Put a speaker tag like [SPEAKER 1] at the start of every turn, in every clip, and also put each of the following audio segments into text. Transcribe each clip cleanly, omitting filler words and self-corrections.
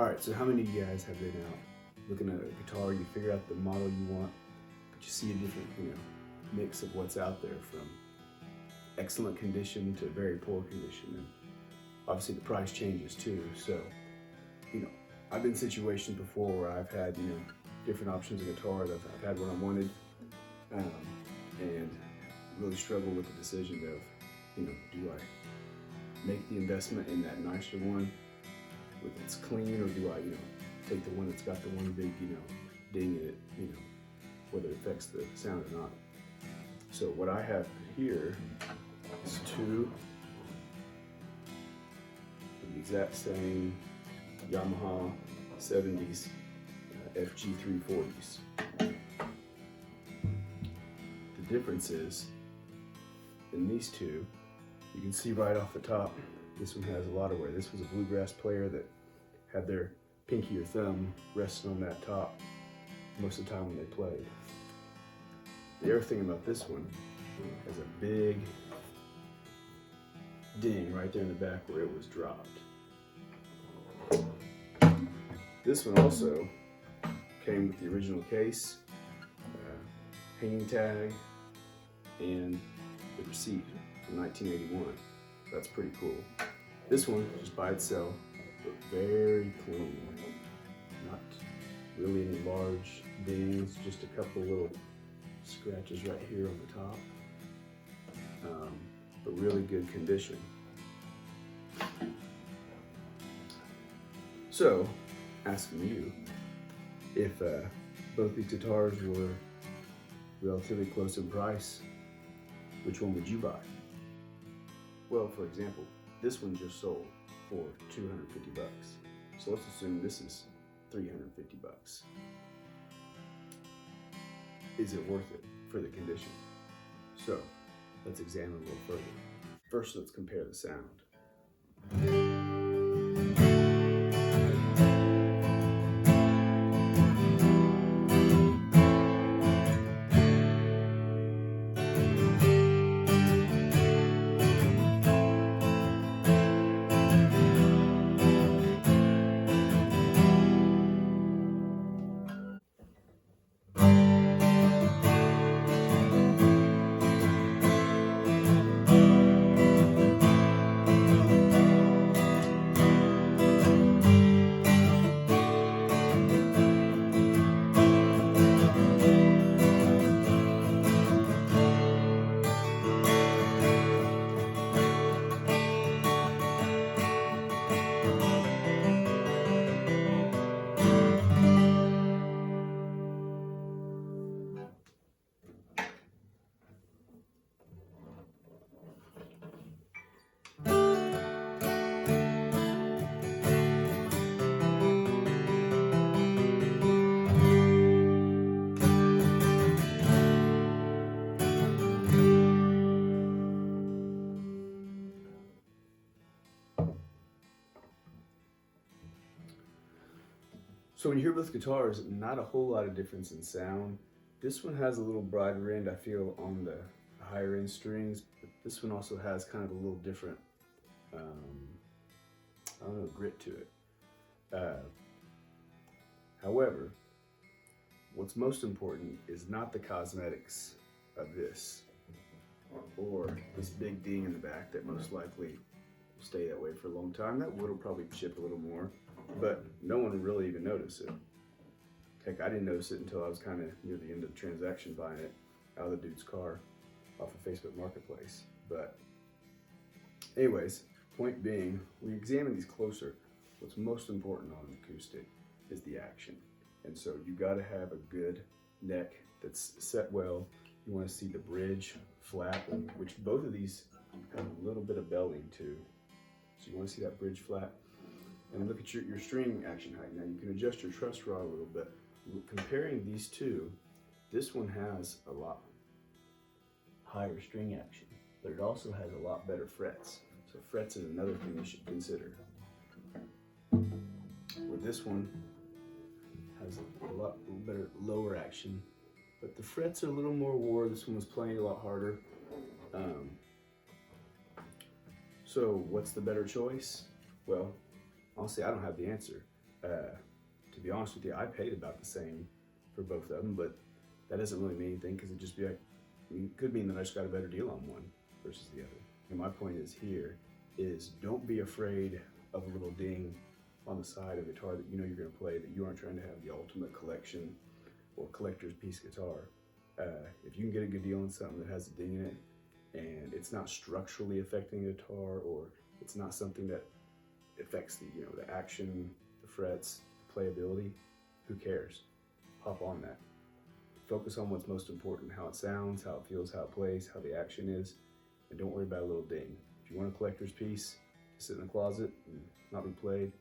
[SPEAKER 1] Alright, so how many of you guys have been out looking at a guitar, you figure out the model you want, but you see a different, mix of what's out there, from excellent condition to very poor condition, and obviously the price changes too. So, I've been in situations before where I've had, different options of guitars. I've had what I wanted, and really struggled with the decision of, do I make the investment in that nicer one with its clean, or do I, take the one that's got the one big, ding in it, whether it affects the sound or not. So what I have here is two of the exact same Yamaha 70s FG-340's. The difference is, in these two, you can see right off the top, this one has a lot of wear. This was a bluegrass player that had their pinky or thumb resting on that top most of the time when they played. The other thing about this one has a big ding right there in the back where it was dropped. This one also came with the original case, hanging tag, and the receipt from 1981. That's pretty cool. This one, just by itself, but very clean. Not really any large dings, just a couple little scratches right here on the top, but really good condition. So, asking you, if both these guitars were relatively close in price, which one would you buy? Well, for example, this one just sold for $250. So let's assume this is $350. Is it worth it for the condition? So let's examine a little further. First, let's compare the sound. So when you hear both guitars, not a whole lot of difference in sound. This one has a little brighter end, I feel, on the higher end strings, but this one also has kind of a little different, grit to it. However, what's most important is not the cosmetics of this, or this big ding in the back that most likely will stay that way for a long time. That wood will probably chip a little more, but no one would really even notice it. Heck, I didn't notice it until I was kind of near the end of the transaction buying it out of the dude's car off of Facebook Marketplace. But anyways, point being, we examine these closer. What's most important on an acoustic is the action. And so you gotta have a good neck that's set well. You wanna see the bridge flat, which both of these have a little bit of belling too. So you wanna see that bridge flat. And look at your string action height. Now you can adjust your truss rod a little bit. Comparing these two, this one has a lot higher string action, but it also has a lot better frets. So frets is another thing you should consider. Where this one has a lot better lower action, but the frets are a little more wore. This one was playing a lot harder. So what's the better choice? Well, honestly, I don't have the answer. To be honest with you, I paid about the same for both of them, but that doesn't really mean anything because it could mean that I just got a better deal on one versus the other. And my point is don't be afraid of a little ding on the side of a guitar that you know you're going to play, that you aren't trying to have the ultimate collection or collector's piece guitar. If you can get a good deal on something that has a ding in it and it's not structurally affecting the guitar, or it's not something that affects the action, the frets, the playability, who cares? Hop on that. Focus on what's most important: how it sounds, how it feels, how it plays, how the action is, and don't worry about a little ding. If you want a collector's piece to sit in the closet and not be played,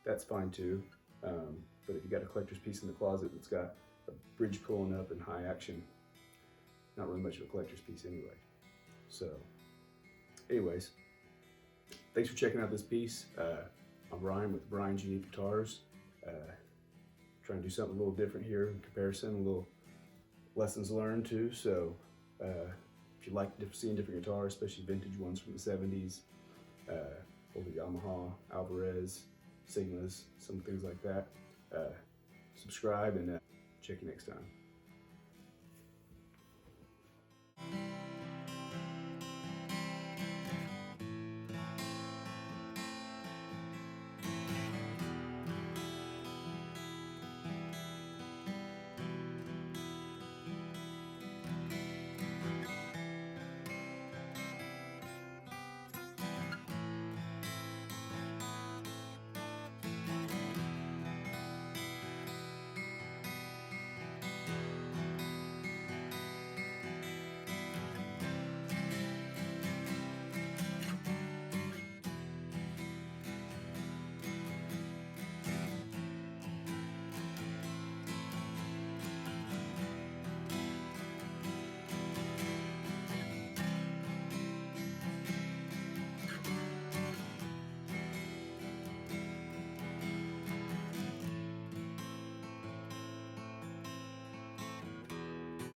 [SPEAKER 1] that's fine too. But if you got a collector's piece in the closet that's got a bridge pulling up and high action, not really much of a collector's piece anyway. So, anyways, thanks for checking out this piece. I'm Brian with Brian's Unique Guitars. Trying to do something a little different here in comparison, a little lessons learned too. So, if you like seeing different guitars, especially vintage ones from the 70s, older Yamaha, Alvarez, Sigmas, some things like that, subscribe and check you next time.